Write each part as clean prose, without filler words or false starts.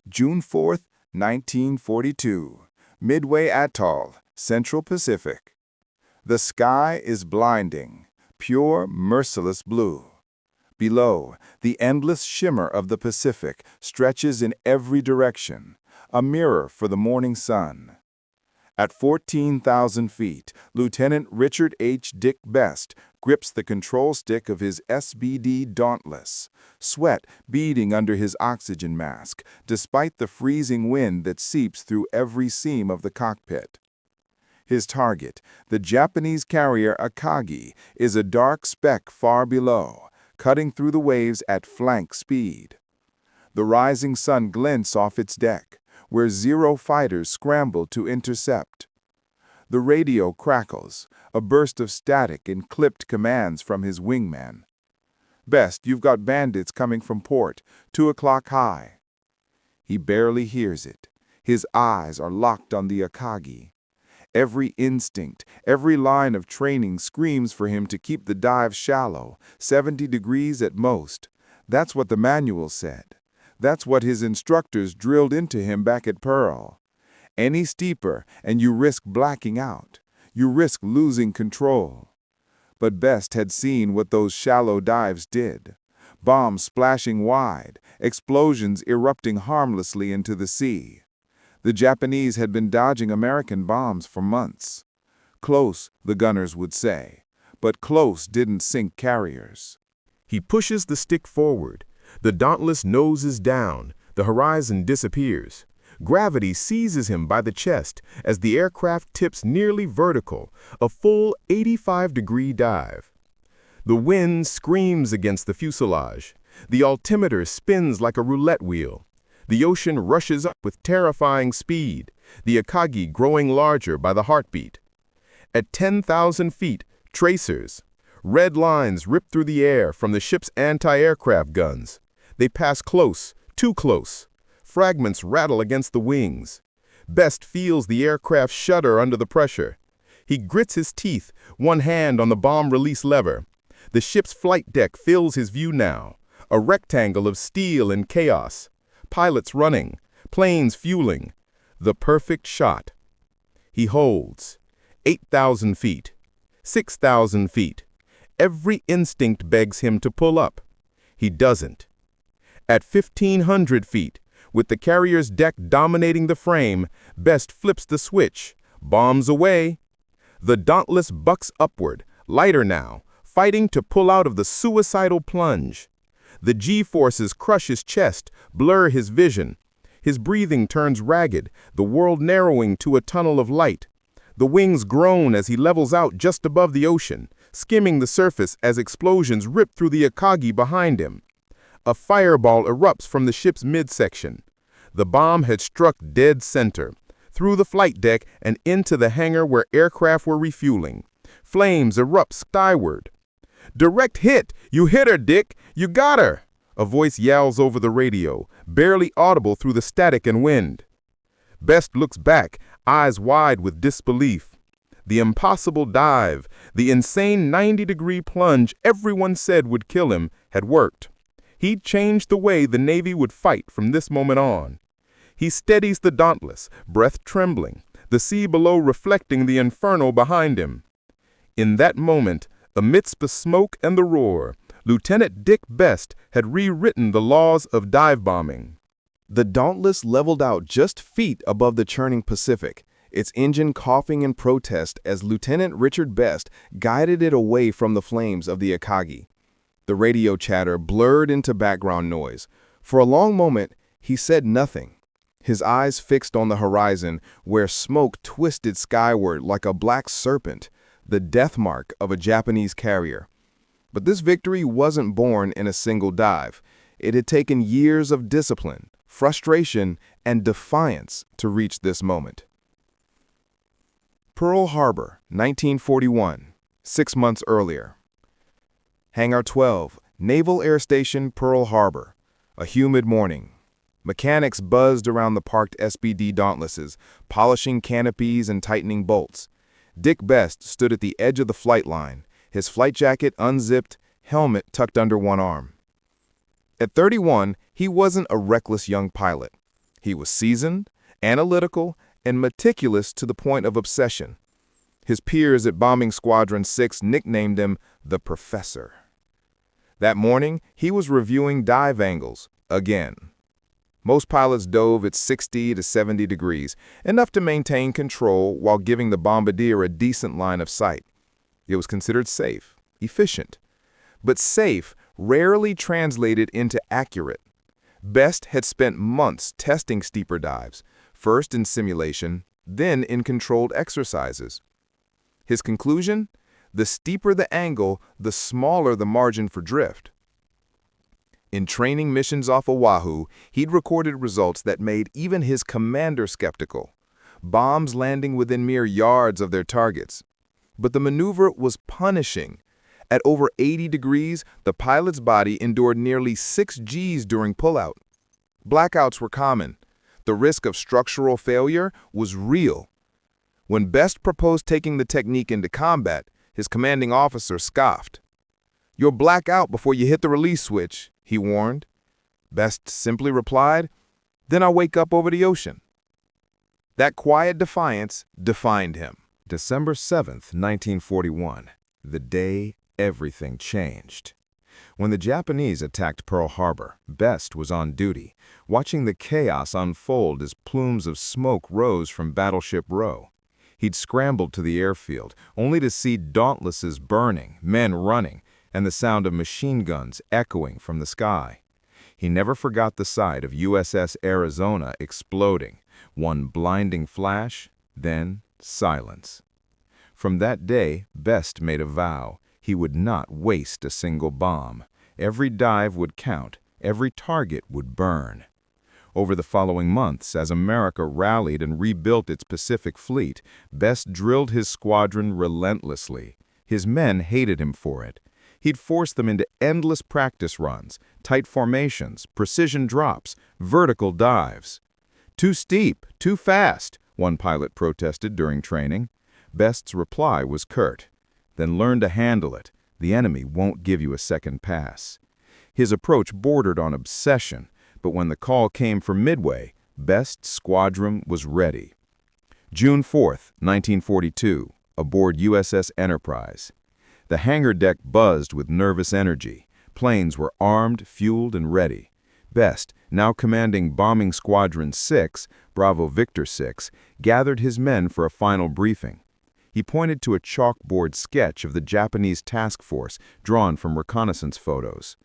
June 4, 1942. Midway Atoll, Central Pacific. The sky is blinding, pure, merciless blue. Below, the endless shimmer of the Pacific stretches in every direction, a mirror for the morning sun. At 14,000 feet, Lieutenant Richard H. Dick Best grips the control stick of his SBD Dauntless, sweat beading under his oxygen mask, despite the freezing wind that seeps through every seam of the cockpit. His target, the Japanese carrier Akagi, is a dark speck far below, cutting through the waves at flank speed. The rising sun glints off its deck, where Zero fighters scramble to intercept. The radio crackles, a burst of static and clipped commands from his wingman. "Best, you've got bandits coming from port, 2 o'clock high." He barely hears it. His eyes are locked on the Akagi. Every instinct, every line of training screams for him to keep the dive shallow, 70 degrees at most. That's what the manual said. That's what his instructors drilled into him back at Pearl. Any steeper, and you risk blacking out. You risk losing control. But Best had seen what those shallow dives did. Bombs splashing wide, explosions erupting harmlessly into the sea. The Japanese had been dodging American bombs for months. Close, the gunners would say, but close didn't sink carriers. He pushes the stick forward. The Dauntless noses down. The horizon disappears. Gravity seizes him by the chest as the aircraft tips nearly vertical, a full 85-degree dive. The wind screams against the fuselage. The altimeter spins like a roulette wheel. The ocean rushes up with terrifying speed, the Akagi growing larger by the heartbeat. At 10,000 feet, tracers. Red lines rip through the air from the ship's anti-aircraft guns. They pass close, too close. Fragments rattle against the wings. Best feels the aircraft shudder under the pressure. He grits his teeth, one hand on the bomb release lever. The ship's flight deck fills his view now, a rectangle of steel and chaos. Pilots running, planes fueling. The perfect shot. He holds. 8,000 feet. 6,000 feet. Every instinct begs him to pull up. He doesn't. At 1,500 feet, with the carrier's deck dominating the frame, Best flips the switch. Bombs away. The Dauntless bucks upward, lighter now, fighting to pull out of the suicidal plunge. The G-forces crush his chest, blur his vision. His breathing turns ragged, the world narrowing to a tunnel of light. The wings groan as he levels out just above the ocean, skimming the surface as explosions rip through the Akagi behind him. A fireball erupts from the ship's midsection. The bomb had struck dead center, through the flight deck and into the hangar where aircraft were refueling. Flames erupt skyward. "Direct hit! You hit her, Dick! You got her!" A voice yells over the radio, barely audible through the static and wind. Best looks back, eyes wide with disbelief. The impossible dive, the insane 90-degree plunge everyone said would kill him, had worked. He'd changed the way the Navy would fight from this moment on. He steadies the Dauntless, breath trembling, the sea below reflecting the inferno behind him. In that moment, amidst the smoke and the roar, Lieutenant Dick Best had rewritten the laws of dive bombing. The Dauntless leveled out just feet above the churning Pacific, its engine coughing in protest as Lieutenant Richard Best guided it away from the flames of the Akagi. The radio chatter blurred into background noise. For a long moment, he said nothing, his eyes fixed on the horizon where smoke twisted skyward like a black serpent, the death mark of a Japanese carrier. But this victory wasn't born in a single dive. It had taken years of discipline, frustration, and defiance to reach this moment. Pearl Harbor, 1941, 6 months earlier. Hangar 12, Naval Air Station, Pearl Harbor. A humid morning. Mechanics buzzed around the parked SBD Dauntlesses, polishing canopies and tightening bolts. Dick Best stood at the edge of the flight line, his flight jacket unzipped, helmet tucked under one arm. At 31, he wasn't a reckless young pilot. He was seasoned, analytical, and meticulous to the point of obsession. His peers at Bombing Squadron 6 nicknamed him the Professor. That morning, he was reviewing dive angles again. Most pilots dove at 60 to 70 degrees, enough to maintain control while giving the bombardier a decent line of sight. It was considered safe, efficient. But safe rarely translated into accurate. Best had spent months testing steeper dives, first in simulation, then in controlled exercises. His conclusion? The steeper the angle, the smaller the margin for drift. In training missions off Oahu, he'd recorded results that made even his commander skeptical. Bombs landing within mere yards of their targets. But the maneuver was punishing. At over 80 degrees, the pilot's body endured nearly 6 Gs during pullout. Blackouts were common. The risk of structural failure was real. When Best proposed taking the technique into combat, his commanding officer scoffed. "You'll black out before you hit the release switch," he warned. Best simply replied, "Then I'll wake up over the ocean." That quiet defiance defined him. December 7th, 1941, the day everything changed. When the Japanese attacked Pearl Harbor, Best was on duty, watching the chaos unfold as plumes of smoke rose from Battleship Row. He'd scrambled to the airfield, only to see Dauntlesses burning, men running, and the sound of machine guns echoing from the sky. He never forgot the sight of USS Arizona exploding, one blinding flash, then silence. From that day, Best made a vow. He would not waste a single bomb. Every dive would count, every target would burn. Over the following months, as America rallied and rebuilt its Pacific Fleet, Best drilled his squadron relentlessly. His men hated him for it. He'd force them into endless practice runs, tight formations, precision drops, vertical dives. "Too steep, too fast," one pilot protested during training. Best's reply was curt. "Then learn to handle it. The enemy won't give you a second pass." His approach bordered on obsession, but when the call came from Midway, Best's squadron was ready. June 4th, 1942, aboard USS Enterprise. The hangar deck buzzed with nervous energy. Planes were armed, fueled, and ready. Best, now commanding Bombing Squadron 6, Bravo Victor 6, gathered his men for a final briefing. He pointed to a chalkboard sketch of the Japanese task force drawn from reconnaissance photos.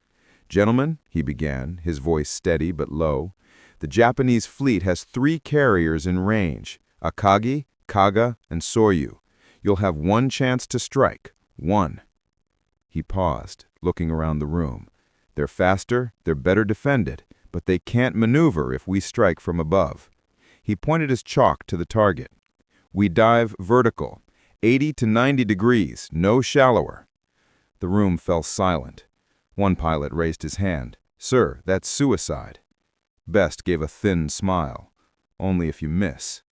"Gentlemen," he began, his voice steady but low, "the Japanese fleet has 3 carriers in range, Akagi, Kaga, and Soryu. You'll have one chance to strike. One." He paused, looking around the room. "They're faster, they're better defended, but they can't maneuver if we strike from above." He pointed his chalk to the target. "We dive vertical, 80 to 90 degrees, no shallower." The room fell silent. One pilot raised his hand. "Sir, that's suicide." Best gave a thin smile. "Only if you miss."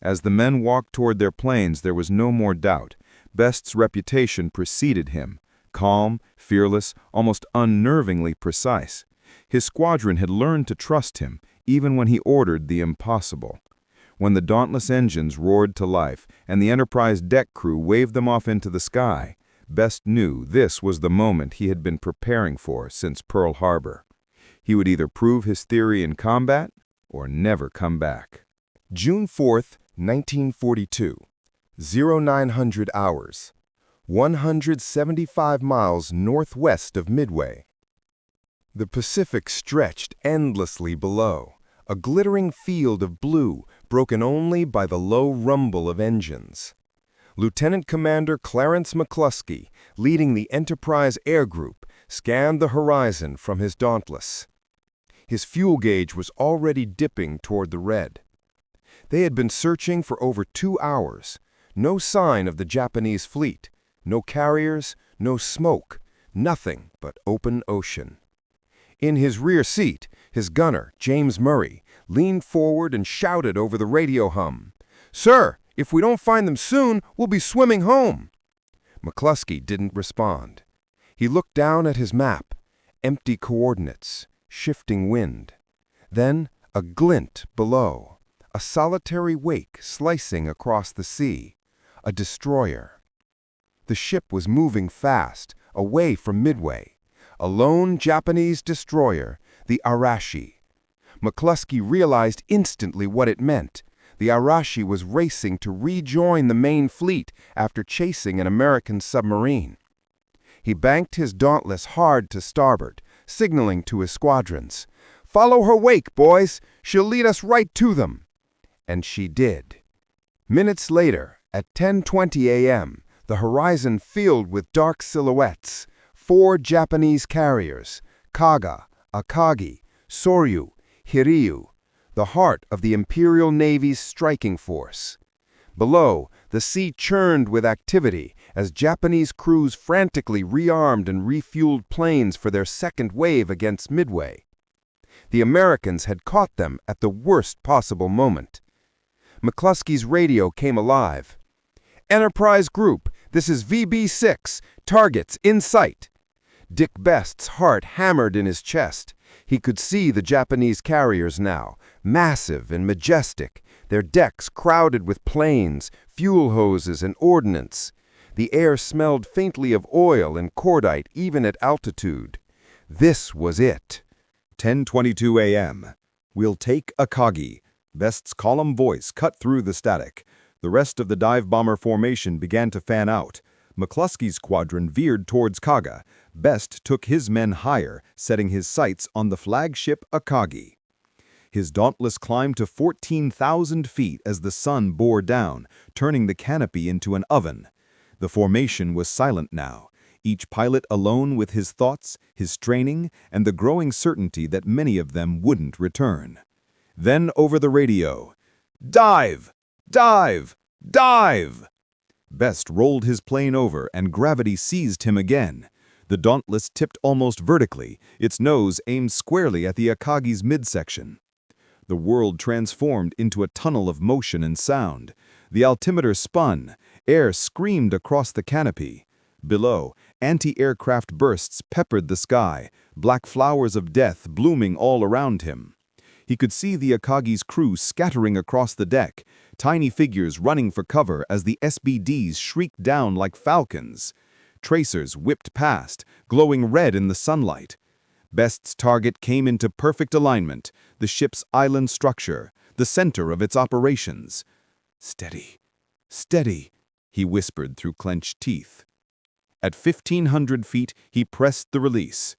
As the men walked toward their planes, there was no more doubt. Best's reputation preceded him. Calm, fearless, almost unnervingly precise. His squadron had learned to trust him, even when he ordered the impossible. When the Dauntless engines roared to life and the Enterprise deck crew waved them off into the sky, Best knew this was the moment he had been preparing for since Pearl Harbor. He would either prove his theory in combat or never come back. June 4th, 1942, 0900 hours, 175 miles northwest of Midway. The Pacific stretched endlessly below, a glittering field of blue broken only by the low rumble of engines. Lieutenant Commander Clarence McCluskey, leading the Enterprise Air Group, scanned the horizon from his Dauntless. His fuel gauge was already dipping toward the red. They had been searching for over 2 hours. No sign of the Japanese fleet, no carriers, no smoke, nothing but open ocean. In his rear seat, his gunner, James Murray, leaned forward and shouted over the radio hum, "Sir, if we don't find them soon, we'll be swimming home." McCluskey didn't respond. He looked down at his map, empty coordinates, shifting wind. Then A glint below, a solitary wake slicing across the sea, a destroyer. The ship was moving fast, away from Midway. A lone Japanese destroyer, the Arashi. McCluskey realized instantly what it meant. The Arashi was racing to rejoin the main fleet after chasing an American submarine. He banked his Dauntless hard to starboard, signaling to his squadrons, "Follow her wake, boys! She'll lead us right to them!" And she did. Minutes later, at 10:20 a.m., the horizon filled with dark silhouettes, 4 Japanese carriers, Kaga, Akagi, Soryu, Hiryu, the heart of the Imperial Navy's striking force. Below, the sea churned with activity as Japanese crews frantically rearmed and refueled planes for their second wave against Midway. The Americans had caught them at the worst possible moment. McCluskey's radio came alive. "Enterprise Group, this is VB6, targets in sight." Dick Best's heart hammered in his chest. He could see the Japanese carriers now, massive and majestic, their decks crowded with planes, fuel hoses, and ordnance. The air smelled faintly of oil and cordite even at altitude. This was it. 10:22 a.m. "We'll take Akagi." Best's calm voice cut through the static. The rest of the dive bomber formation began to fan out. McCluskey's squadron veered towards Kaga. Best took his men higher, setting his sights on the flagship Akagi. His Dauntless climbed to 14,000 feet as the sun bore down, turning the canopy into an oven. The formation was silent now, each pilot alone with his thoughts, his training, and the growing certainty that many of them wouldn't return. Then over the radio, "Dive! Dive! Dive!" Best rolled his plane over and gravity seized him again. The Dauntless tipped almost vertically, its nose aimed squarely at the Akagi's midsection. The world transformed into a tunnel of motion and sound. The altimeter spun, air screamed across the canopy. Below, anti-aircraft bursts peppered the sky, black flowers of death blooming all around him. He could see the Akagi's crew scattering across the deck, tiny figures running for cover as the SBDs shrieked down like falcons. Tracers whipped past, glowing red in the sunlight. Best's target came into perfect alignment, the ship's island structure, the center of its operations. "Steady, steady," he whispered through clenched teeth. At 1,500 feet, he pressed the release.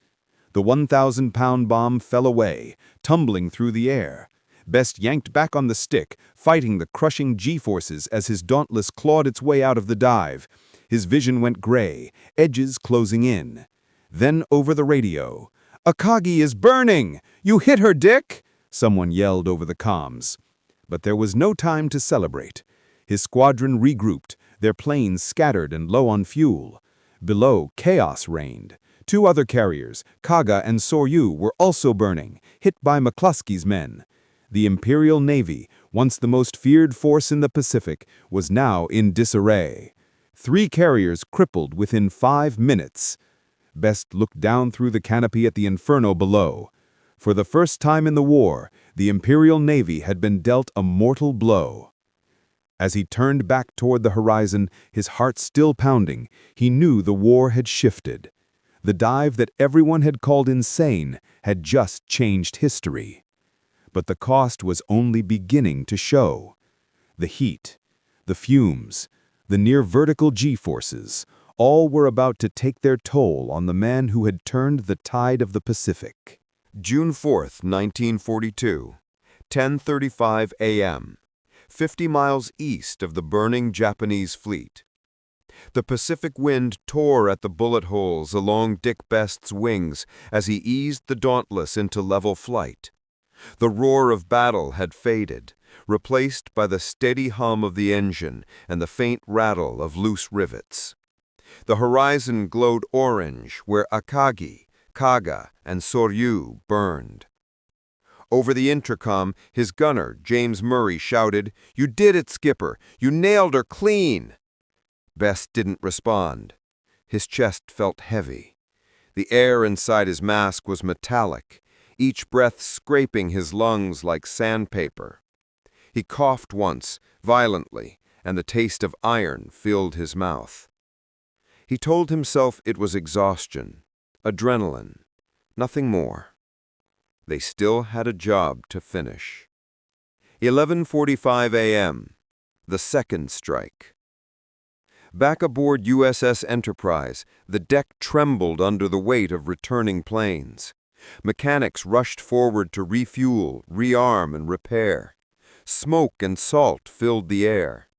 The 1,000-pound bomb fell away, tumbling through the air. Best yanked back on the stick, fighting the crushing G-forces as his Dauntless clawed its way out of the dive. His vision went gray, edges closing in. Then over the radio, "Akagi is burning! You hit her, Dick!" someone yelled over the comms. But there was no time to celebrate. His squadron regrouped, their planes scattered and low on fuel. Below, chaos reigned. 2 other carriers, Kaga and Soryu, were also burning, hit by McCluskey's men. The Imperial Navy, once the most feared force in the Pacific, was now in disarray. 3 carriers crippled within 5 minutes. Best looked down through the canopy at the inferno below. For the first time in the war, the Imperial Navy had been dealt a mortal blow. As he turned back toward the horizon, his heart still pounding, he knew the war had shifted. The dive that everyone had called insane had just changed history. But the cost was only beginning to show. The heat, the fumes, the near-vertical G-forces, all were about to take their toll on the man who had turned the tide of the Pacific. June 4th, 1942, 10:35 a.m., 50 miles east of the burning Japanese fleet. The Pacific wind tore at the bullet holes along Dick Best's wings as he eased the Dauntless into level flight. The roar of battle had faded, replaced by the steady hum of the engine and the faint rattle of loose rivets. The horizon glowed orange where Akagi, Kaga, and Soryu burned. Over the intercom, his gunner, James Murray, shouted, "You did it, Skipper! You nailed her clean!" Best didn't respond. His chest felt heavy. The air inside his mask was metallic. each breath scraping his lungs like sandpaper. He coughed once, violently, and the taste of iron filled his mouth. He told himself it was exhaustion, adrenaline, nothing more. They still had a job to finish. 11:45 a.m. The second strike. Back aboard USS Enterprise, the deck trembled under the weight of returning planes. Mechanics rushed forward to refuel, rearm, and repair. Smoke and salt filled the air.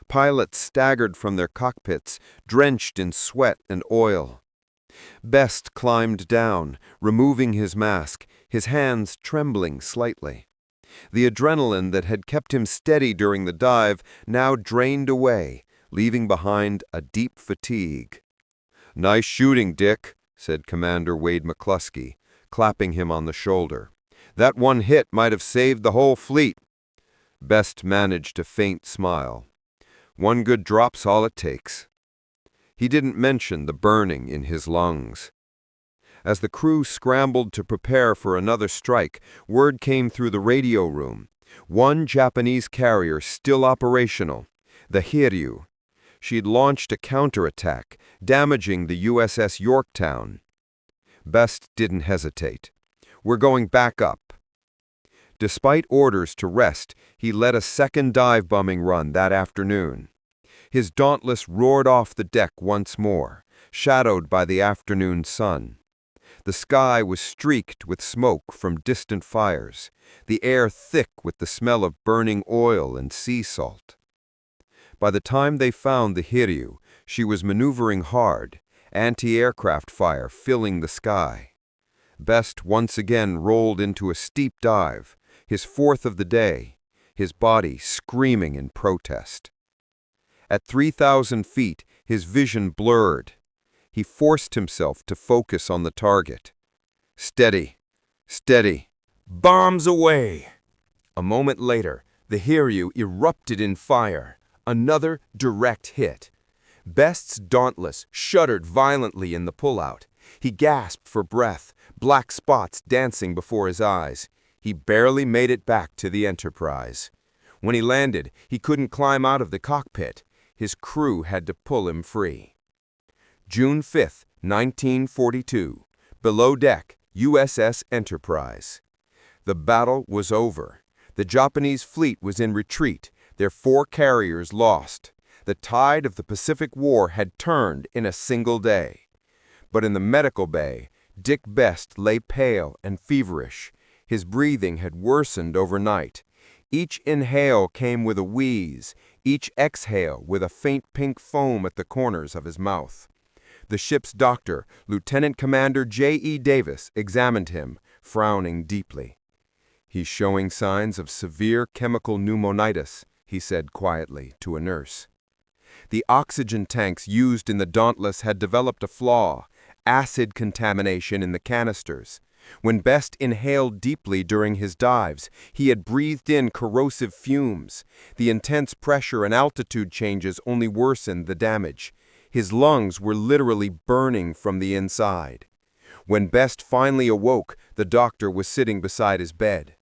Pilots staggered from their cockpits, drenched in sweat and oil. Best climbed down, removing his mask, his hands trembling slightly. The adrenaline that had kept him steady during the dive now drained away, leaving behind a deep fatigue. "Nice shooting, Dick," said Commander Wade McCluskey, clapping him on the shoulder. "That one hit might have saved the whole fleet." Best managed a faint smile. "One good drop's all it takes." He didn't mention the burning in his lungs. As the crew scrambled to prepare for another strike, word came through the radio room. One Japanese carrier still operational, the Hiryu. She'd launched a counterattack, damaging the USS Yorktown. Best didn't hesitate. "We're going back up." Despite orders to rest, he led a second dive-bombing run that afternoon. His Dauntless roared off the deck once more, shadowed by the afternoon sun. The sky was streaked with smoke from distant fires, the air thick with the smell of burning oil and sea salt. By the time they found the Hiryu, she was maneuvering hard, anti-aircraft fire filling the sky. Best once again rolled into a steep dive, his fourth of the day, his body screaming in protest. At 3,000 feet, his vision blurred. He forced himself to focus on the target. Steady, steady, bombs away! A moment later, the Hiryu erupted in fire, another direct hit. Best's Dauntless shuddered violently in the pullout. He gasped for breath, black spots dancing before his eyes. He barely made it back to the Enterprise. When he landed, he couldn't climb out of the cockpit. His crew had to pull him free. June 5, 1942. Below deck, USS Enterprise. The battle was over. The Japanese fleet was in retreat, their 4 carriers lost. The tide of the Pacific War had turned in a single day. But in the medical bay, Dick Best lay pale and feverish. His breathing had worsened overnight. Each inhale came with a wheeze, each exhale with a faint pink foam at the corners of his mouth. The ship's doctor, Lieutenant Commander J.E. Davis, examined him, frowning deeply. "He's showing signs of severe chemical pneumonitis," he said quietly to a nurse. The oxygen tanks used in the Dauntless had developed a flaw, acid contamination in the canisters. When Best inhaled deeply during his dives, he had breathed in corrosive fumes. The intense pressure and altitude changes only worsened the damage. His lungs were literally burning from the inside. When Best finally awoke, the doctor was sitting beside his bed.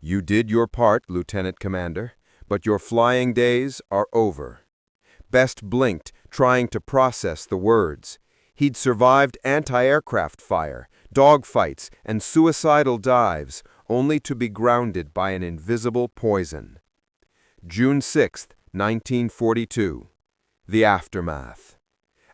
"You did your part, Lieutenant Commander, but your flying days are over." Best blinked, trying to process the words. He'd survived anti-aircraft fire, dogfights, and suicidal dives, only to be grounded by an invisible poison. June 6, 1942. The aftermath.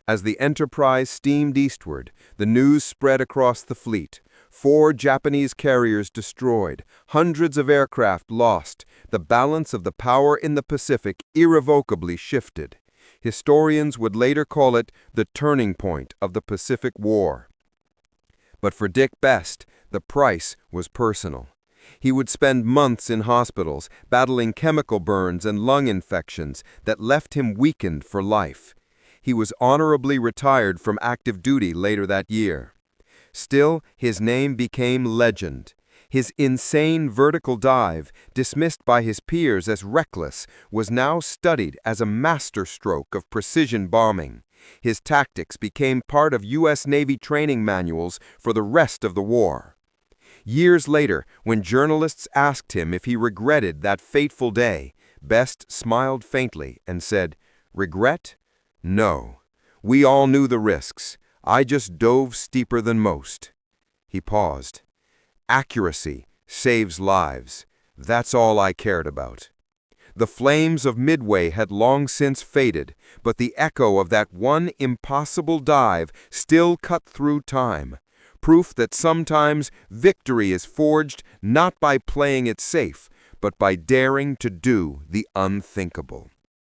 As the Enterprise steamed eastward, the news spread across the fleet. 4 Japanese carriers destroyed, hundreds of aircraft lost. The balance of the power in the Pacific irrevocably shifted. Historians would later call it the turning point of the Pacific War. But for Dick Best, the price was personal. He would spend months in hospitals, battling chemical burns and lung infections that left him weakened for life. He was honorably retired from active duty later that year. Still, his name became legend. His insane vertical dive, dismissed by his peers as reckless, was now studied as a masterstroke of precision bombing. His tactics became part of U.S. Navy training manuals for the rest of the war. Years later, when journalists asked him if he regretted that fateful day, Best smiled faintly and said, "Regret? No. We all knew the risks. I just dove steeper than most." He paused. "Accuracy saves lives. That's all I cared about." The flames of Midway had long since faded, but the echo of that one impossible dive still cut through time. Proof that sometimes victory is forged not by playing it safe, but by daring to do the unthinkable.